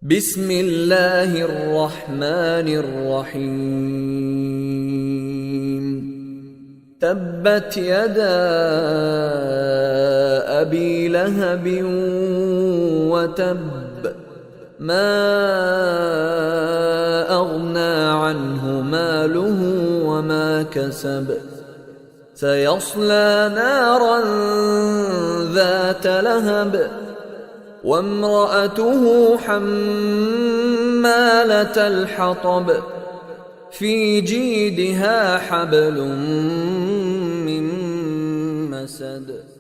بسم الله الرحمن الرحيم. تبت يدا أبي لهب وتب، ما أغنى عنه ماله وما كسب، سيصلى نارا ذات لهب وامرأته حمالة الحطب في جيدها حبل من مسد.